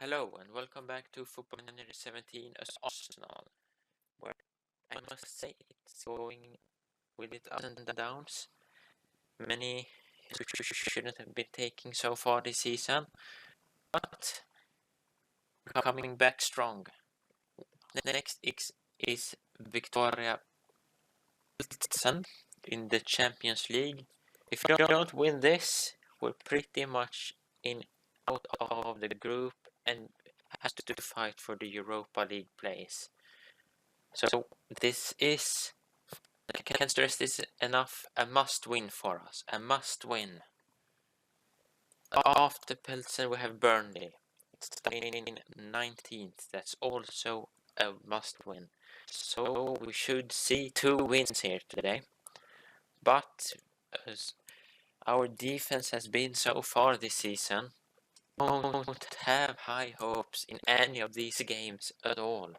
Hello and welcome back to Football Manager 17 as Arsenal, where I must say it's going with its ups and downs. Many which shouldn't have been taking so far this season, but coming back strong. The next is Viktoria Plzen in the Champions League. If we don't win this, we're pretty much out of the group and has to fight for the Europa League place. So this is, I can't stress this enough, a must win for us, a must win. After Plzen we have Burnley, it's in 19th, that's also a must win. So we should see 2 wins here today. But as our defense has been so far this season, we don't have high hopes in any of these games at all.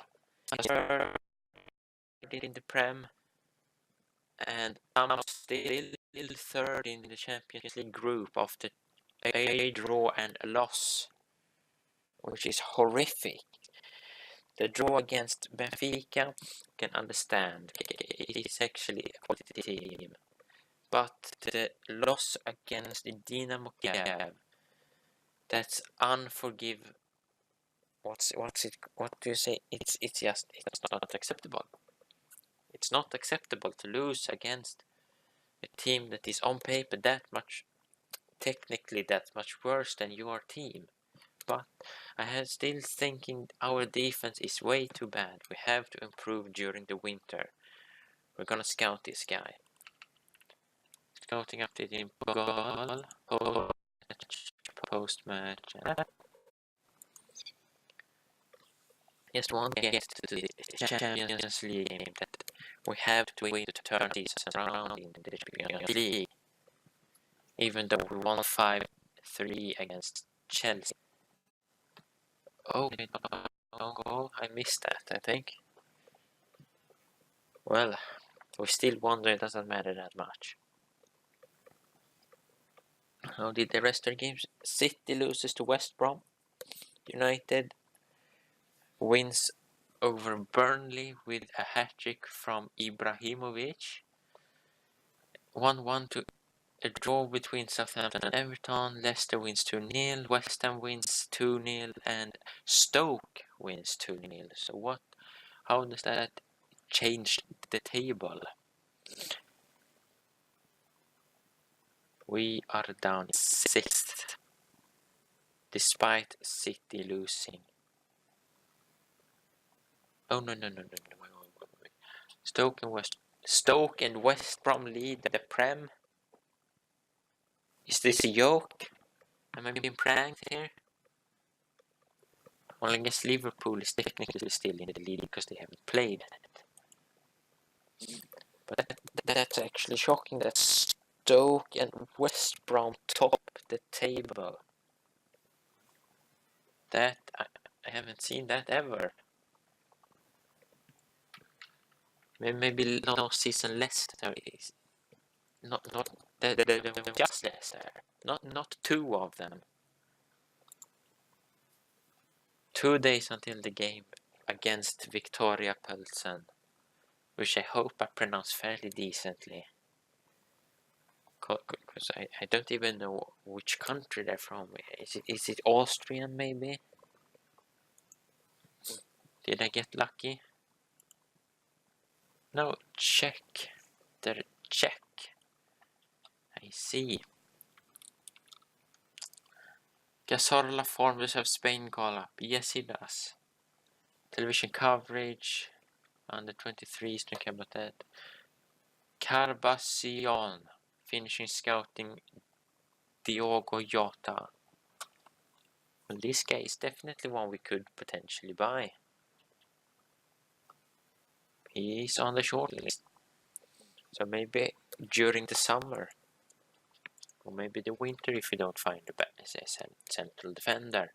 In the Prem, and I'm still third in the Champions League group after a draw and a loss, which is horrific. The draw against Benfica, can understand, it's actually a quality team. But the loss against Dynamo Kiev, that's unforgivable. What do you say? It's not acceptable. It's not acceptable to lose against a team that is on paper technically that much worse than your team. But I am still thinking our defense is way too bad. We have to improve during the winter. We're gonna scout this guy. Scouting update in Portugal. Post-match. Just one get to the Champions League game that we have to win to turn this around in the Champions League. Even though we won 5-3 against Chelsea. Oh, I missed that, I think. Well, we still won, it doesn't matter that much. How did the rest of the games? City loses to West Brom. United wins over Burnley with a hat-trick from Ibrahimovic. 1-1 to a draw between Southampton and Everton. Leicester wins 2-0. West Ham wins 2-0. And Stoke wins 2-0. So how does that change the table? We are down 6th, despite City losing. Oh no! Wait. Stoke and West Brom lead the Prem. Is this a joke? Am I being pranked here? Well, I guess Liverpool is technically still in the lead because they haven't played it. But that's actually shocking that Stoke and West Brom top the table. That I haven't seen that ever. Maybe last season Leicester is not just Leicester. Not 2 of them. 2 days until the game against Viktoria Plzen, which I hope I pronounce fairly decently. Because I don't even know which country they're from. Is it Austrian maybe? Did I get lucky? No, Czech. They're Czech. I see. Cazorla form deserves Spain call up. Yes, he does. Television coverage. Under 23s, don't care about that. Carbacion. Finishing scouting Diogo Jota. Well, this guy is definitely one we could potentially buy. He's on the shortlist. So maybe during the summer. Or maybe the winter if we don't find a central defender.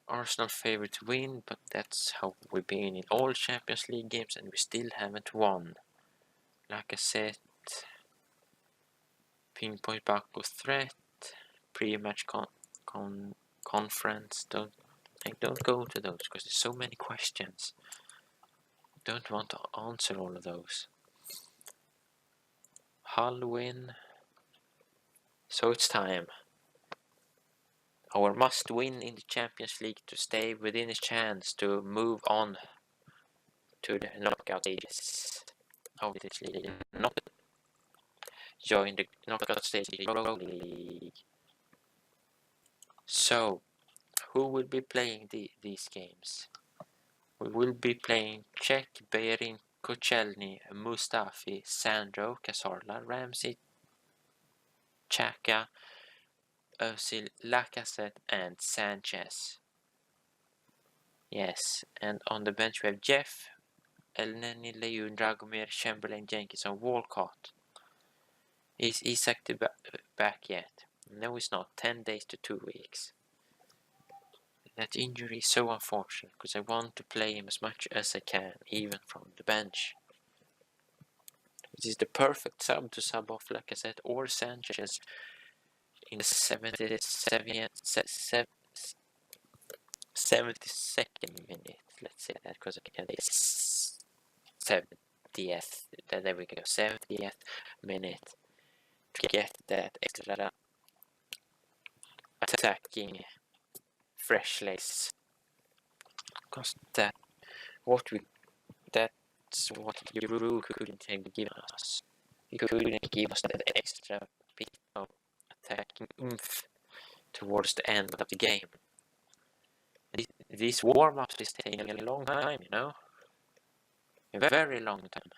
Arsenal favorite to win, but that's how we've been in all Champions League games and we still haven't won. Like I said, pinpoint Baku threat, pre-match conference, I don't go to those because there's so many questions. Don't want to answer all of those. Hull win. So it's time. Our must win in the Champions League to stay within a chance to move on to the knockout stages of this league. Not join the knockout stage of the Europa League. So, who will be playing these games? We will be playing Czech, Bellerin, Koscielny, Mustafi, Sandro, Cazorla, Ramsey, Xhaka, Özil, Lacazette, and Sanchez. Yes, and on the bench we have Jeff, Elneny, Leun, Dragomir, Chamberlain, Jenkins, and Walcott. Is Isak back yet? No, he's not. 10 days to 2 weeks. That injury is so unfortunate because I want to play him as much as I can, even from the bench. It is the perfect sub to sub off Lacazette or Sanchez in the 72nd minute. Let's say that because I can say 70th. There we go, 70th minute to get that extra attacking fresh lace. Because that's what Giroud couldn't have given us. He couldn't give us that extra bit of attacking oomph towards the end of the game. These warm-ups is taking a long time, you know? A very long time.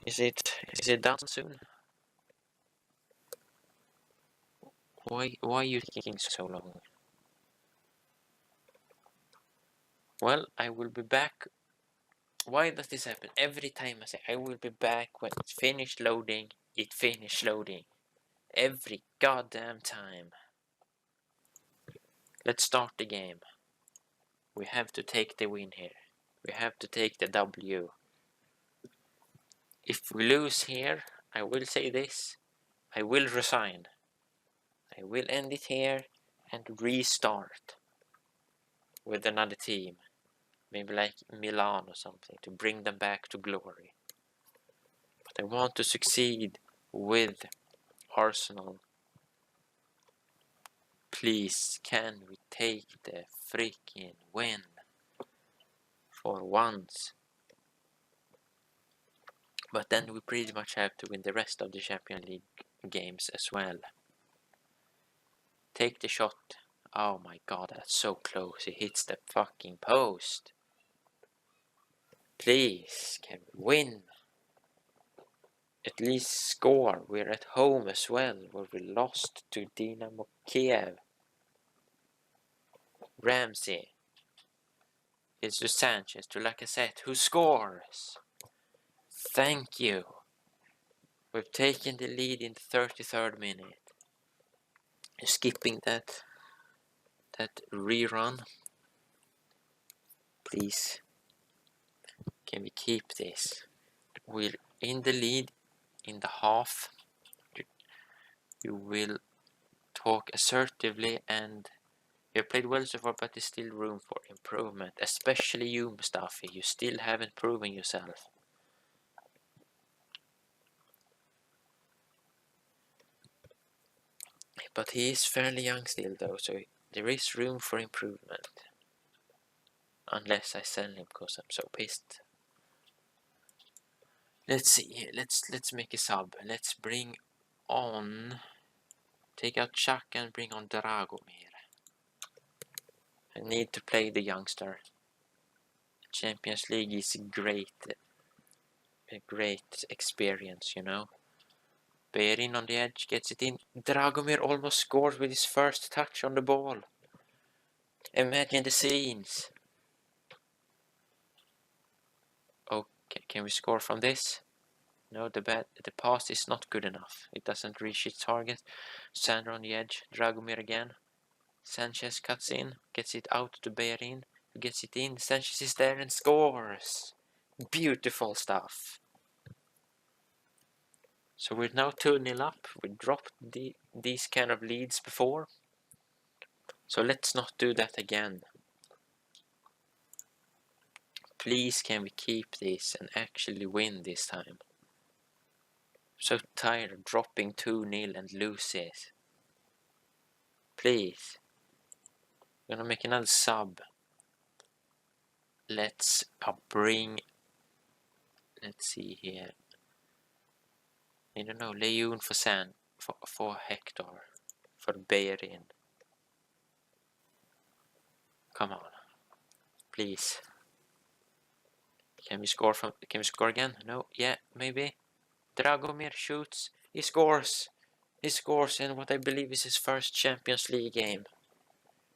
Is it done soon? Why are you taking so long? Well, I will be back. Why does this happen? Every time I say I will be back when it's finished loading, it finished loading. Every goddamn time. Let's start the game. We have to take the win here. We have to take the W. If we lose here, I will say this. I will resign. I will end it here and restart with another team. Maybe like Milan or something to bring them back to glory. But I want to succeed with Arsenal. Please, can we take the freaking win for once? But then we pretty much have to win the rest of the Champions League games as well. Take the shot. Oh my god, that's so close. It hits the fucking post. Please, can we win? At least score. We're at home as well, where we lost to Dynamo Kiev. Ramsey. It's to Sanchez, to Lacazette, who scores. Thank you. We've taken the lead in the 33rd minute. Skipping that rerun. Please. Can we keep this? We're in the lead in the half. You will talk assertively and you played well so far, but there's still room for improvement. Especially you, Mustafi. You still haven't proven yourself. But he is fairly young still though, so there is room for improvement. Unless I sell him because I'm so pissed. Let's see, let's make a sub. Let's bring on... Take out Jockek and bring on Dragomir. I need to play the youngster. Champions League is a great experience, you know. Bellerin on the edge, gets it in. Dragomir almost scores with his first touch on the ball. Imagine the scenes. Okay, can we score from this? No, the pass is not good enough. It doesn't reach its target. Sandro on the edge. Dragomir again. Sanchez cuts in. Gets it out to Bellerin. Who gets it in. Sanchez is there and scores. Beautiful stuff. So we're now 2-0 up. We dropped these kind of leads before. So let's not do that again. Please, can we keep this and actually win this time? I'm so tired of dropping 2-0 and lose it. Please. I'm gonna make another sub. Let's bring... Let's see here. I don't know, Leon for Hector. For Beirin. Come on. Please. Can we score again? No, yeah, maybe. Dragomir shoots. He scores. He scores in what I believe is his first Champions League game.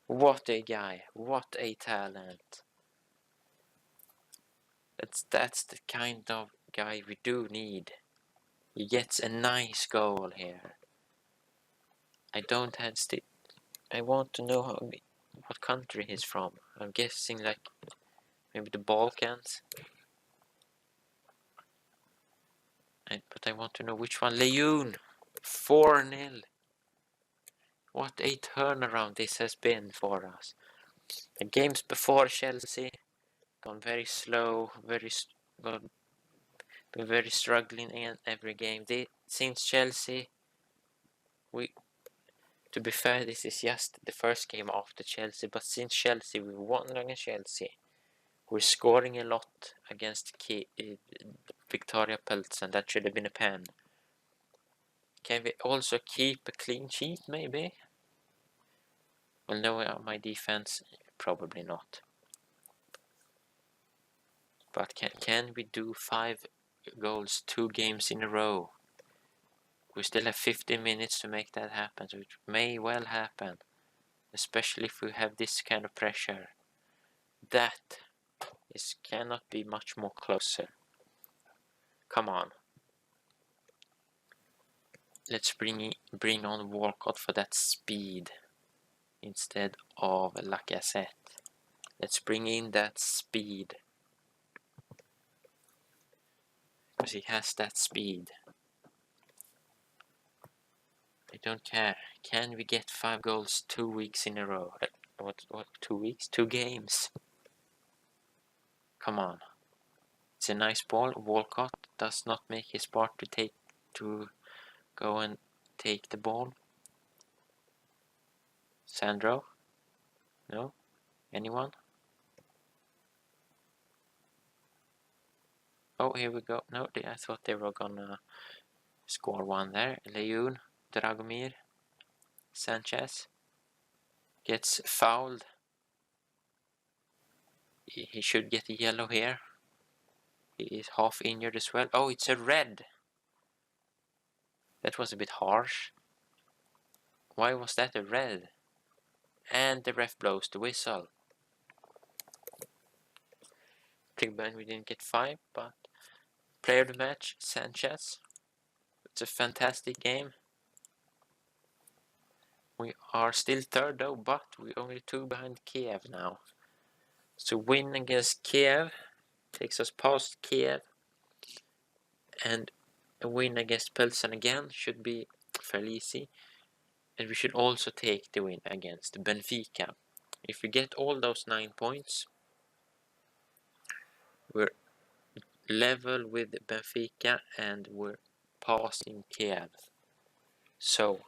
What a guy. What a talent. That's the kind of guy we do need. He gets a nice goal here. I don't have I want to know what country he's from. I'm guessing like maybe the Balkans. But I want to know which one. Leon! 4-0. What a turnaround this has been for us. The games before Chelsea gone very slow, been very struggling in every game. Since Chelsea, to be fair, this is just the first game after Chelsea, but since Chelsea, we won against Chelsea. We're scoring a lot against Viktoria Plzen. That should have been a pen. Can we also keep a clean sheet, maybe? Well, no, my defense, probably not. But can we do 5 goals 2 games in a row? We still have 15 minutes to make that happen, so it may well happen. Especially if we have this kind of pressure. That cannot be much more closer. Come on. Let's bring on Walcott for that speed instead of Lacazette. Let's bring in that speed. Because he has that speed. I don't care. Can we get 5 goals 2 weeks in a row? What 2 weeks? 2 games. Come on. It's a nice ball. Walcott does not make his part to go and take the ball. Sandro? No? Anyone? Oh, here we go. No, I thought they were gonna score one there. Leon, Dragomir, Sanchez gets fouled. He should get a yellow here. He is half injured as well. Oh, it's a red. That was a bit harsh. Why was that a red? And the ref blows the whistle. Big Ben, we didn't get 5, but player of the match, Sanchez. It's a fantastic game. We are still 3rd though, but we're only 2 behind Kiev now. So win against Kiev takes us past Kiev, and a win against Plzen again should be fairly easy. And we should also take the win against Benfica. If we get all those 9 points, we're level with Benfica and we're passing Kiev. So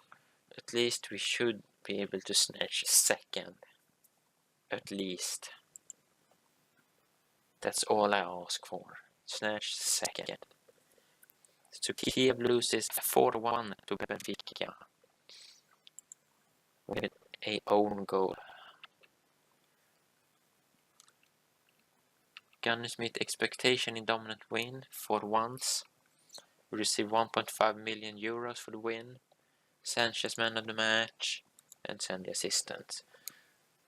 at least we should be able to snatch 2nd. At least. That's all I ask for. Snatch 2nd. So Kiev loses 4-1 to Benfica with a own goal. Gunners meet expectation in dominant win for once. We receive 1.5 million euros for the win. Sanchez man of the match and send the assistant.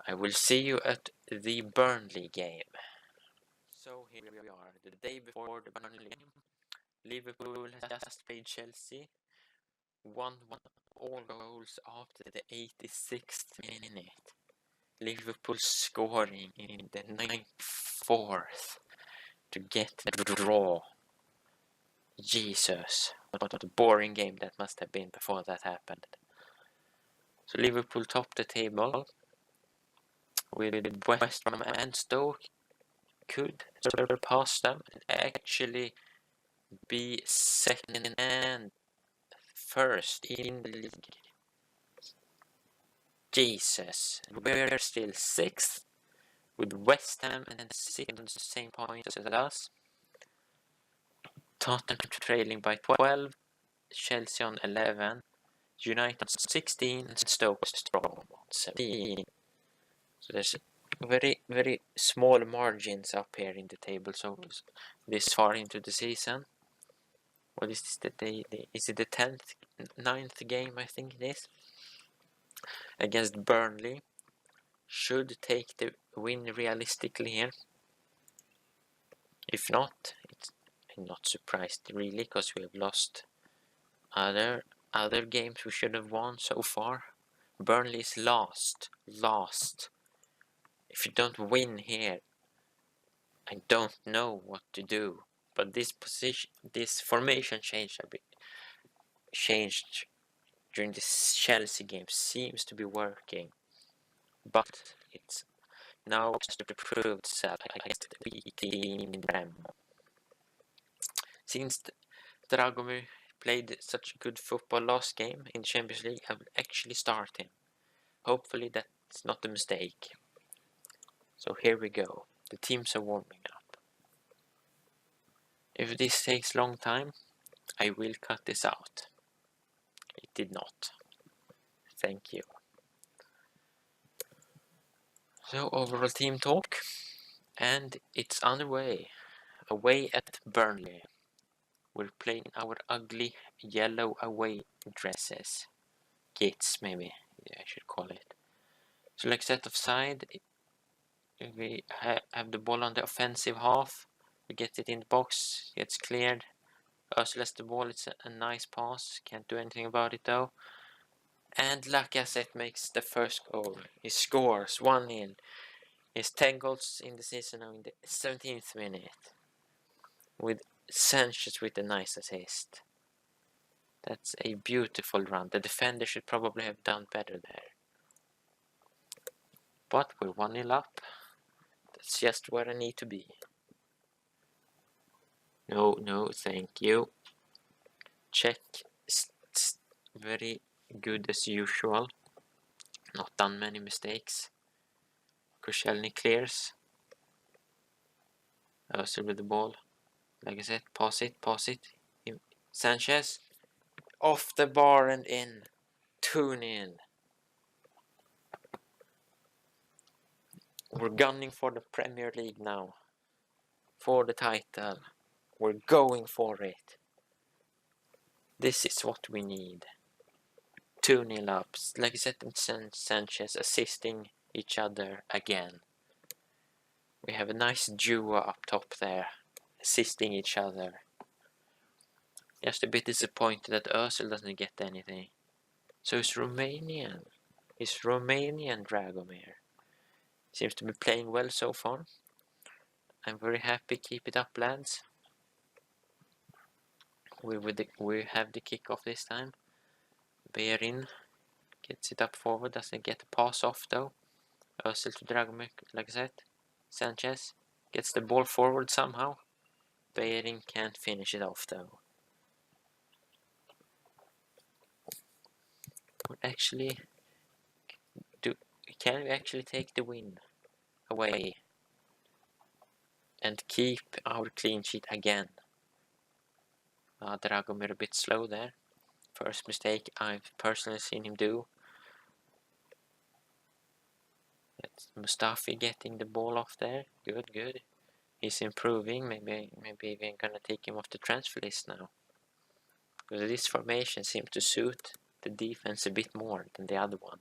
I will see you at the Burnley game. So here we are, the day before the Burnley game. Liverpool has just played Chelsea. 1-1 all goals after the 86th minute. Liverpool scoring in the 94th to get the draw. Jesus, what a boring game that must have been before that happened. So Liverpool topped the table. with West Brom and Stoke could surpass them and actually be second and first in the league. Jesus, we're still sixth with West Ham and City on the same points as us. Tottenham trailing by 12, Chelsea on 11, United on 16, and Stoke strong on 17. So there's very, very small margins up here in the table. So this far into the season. What is this? Is it the 10th, 9th game? I think it is. Against Burnley. Should take the win realistically here. If not, I'm not surprised really, because we have lost other games we should have won so far. Burnley is last. If you don't win here, I don't know what to do. But this formation changed during this Chelsea game seems to be working, but it's now just to prove itself against the weak team in Rem. Since Dragomir played such good football last game in the Champions League, I will actually start him. Hopefully that's not a mistake. So here we go. The teams are warming up. If this takes long time, I will cut this out. It did not. Thank you. So overall team talk, and it's underway. Away at Burnley. We're playing our ugly yellow away dresses. Kits, maybe I should call it. So like set offside, we have the ball on the offensive half. We get it in the box, gets cleared. Özil has the ball, it's a nice pass. Can't do anything about it though. And Lacazette makes the first goal. He scores 1-0. He has 10 goals in the season now in the 17th minute. With Sanchez with a nice assist. That's a beautiful run. The defender should probably have done better there. But we're 1-0 up. That's just where I need to be. No, thank you. Check. Very good as usual. Not done many mistakes. Koscielny clears. Özil with the ball. Like I said, pass it. Sanchez. Off the bar and in. 2-0. We're gunning for the Premier League now. For the title. We're going for it. This is what we need. 2-0 up. Like I said, and Sanchez assisting each other again. We have a nice duo up top there. Assisting each other. Just a bit disappointed that Özil doesn't get anything. So he's Romanian. Dragomir. Seems to be playing well so far. I'm very happy. Keep it up, lads. We have the kickoff this time. Berin gets it up forward. Doesn't get the pass off though. Özil to Dragomir, like I said. Sanchez gets the ball forward somehow. Berin can't finish it off though. Can we actually take the win away and keep our clean sheet again? Dragomir a bit slow there. First mistake I've personally seen him do. That's Mustafi getting the ball off there. Good. He's improving. Maybe we're gonna take him off the transfer list now. Because this formation seems to suit the defense a bit more than the other one.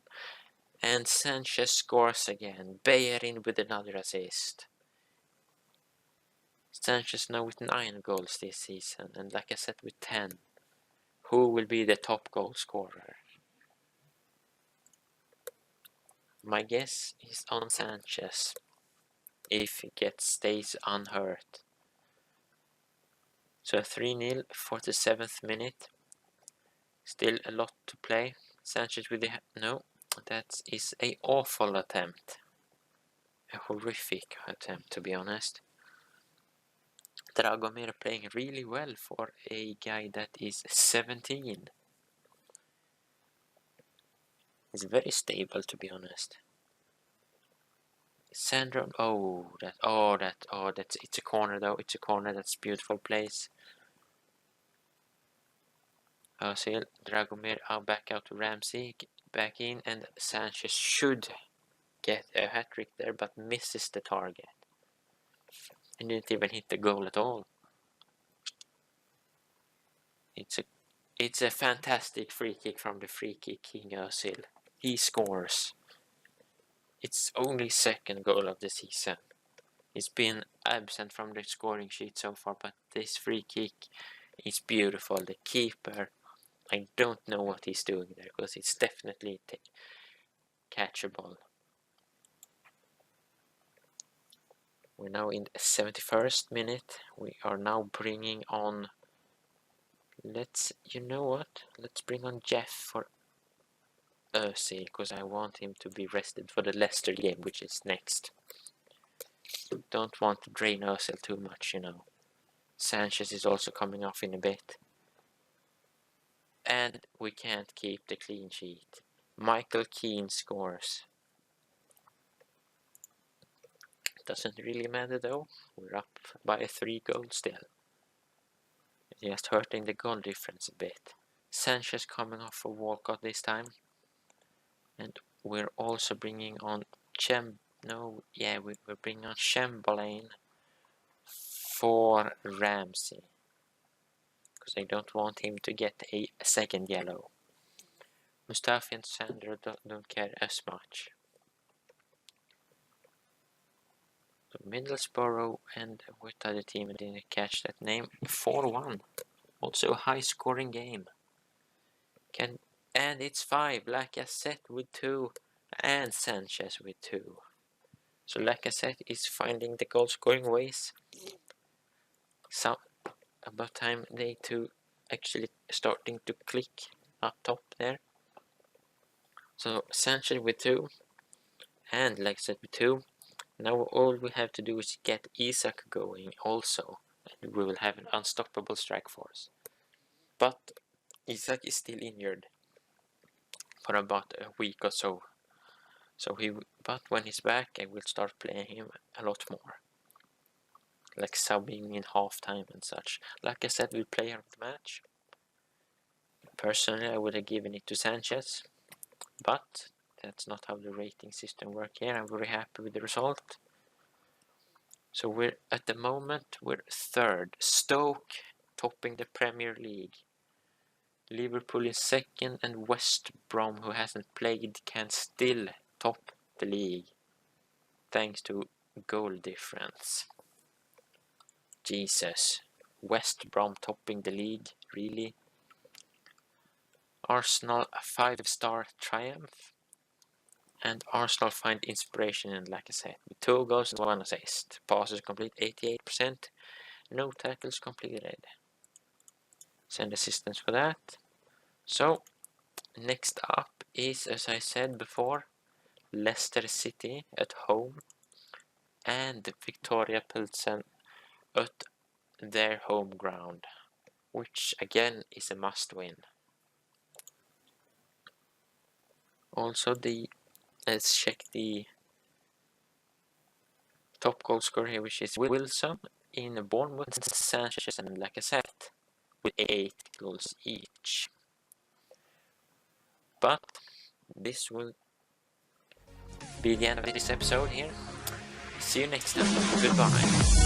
And Sanchez scores again. Beyerin with another assist. Sanchez now with 9 goals this season. And like I said, with 10. Who will be the top goal scorer? My guess is on Sanchez. If he stays unhurt. So 3-0, 47th minute. Still a lot to play. Sanchez with the... No, that is an awful attempt. a horrific attempt, to be honest. Dragomir playing really well for a guy that is 17. He's very stable, to be honest. Sandro, it's a corner though. It's a corner. That's a beautiful place. Ozil, Dragomir, back out to Ramsey, back in, and Sanchez should get a hat-trick there, but misses the target. And didn't even hit the goal at all. It's a fantastic free kick from the free kick king Ozil. He scores. It's only second goal of the season. He's been absent from the scoring sheet so far, but this free kick is beautiful. The keeper, I don't know what he's doing there, because it's definitely catchable. We're now in the 71st minute. We are now bringing on, you know what? Let's bring on Jeff for Ozil, because I want him to be rested for the Leicester game, which is next. Don't want to drain Ozil too much, you know. Sanchez is also coming off in a bit. And we can't keep the clean sheet. Michael Keane scores. Doesn't really matter though. We're up by 3 goals still. Just hurting the goal difference a bit. Sanchez coming off for Walcott this time. And we're also bringing on we're bringing on Chamberlain for Ramsey. Because I don't want him to get a second yellow. Mustafi and Sandro don't care as much. So Middlesbrough and what other team, I didn't catch that name. 4-1. Also a high scoring game. And it's 5. Lacazette with 2 and Sanchez with 2. So Lacazette is finding the goal scoring ways. So about time they two actually starting to click up top there. So Sanchez with 2 and Lacazette with 2. Now all we have to do is get Isak going also, and we will have an unstoppable strike force. But Isak is still injured for about a week or so. But when he's back, I will start playing him a lot more. Like subbing in halftime and such. Like I said, we'll player of the match. Personally, I would have given it to Sanchez, but that's not how the rating system works here. I'm very happy with the result. So we're at the moment we're 3rd. Stoke topping the Premier League. Liverpool is 2nd, and West Brom, who hasn't played, can still top the league thanks to goal difference. Jesus, West Brom topping the league, really? Arsenal a 5-star triumph, and Arsenal find inspiration in Lacazette with 2 goals and 1 assist. Passes complete 88%, no tackles completed. Send assistance for that. So next up is, as I said before, Leicester City at home and Viktoria Plzen at their home ground, which again is a must-win. Also, let's check the top goal scorer here, which is Wilson in Bournemouth, Sanchez and Lacazette with 8 goals each. But this will be the end of this episode here. See you next time. Goodbye.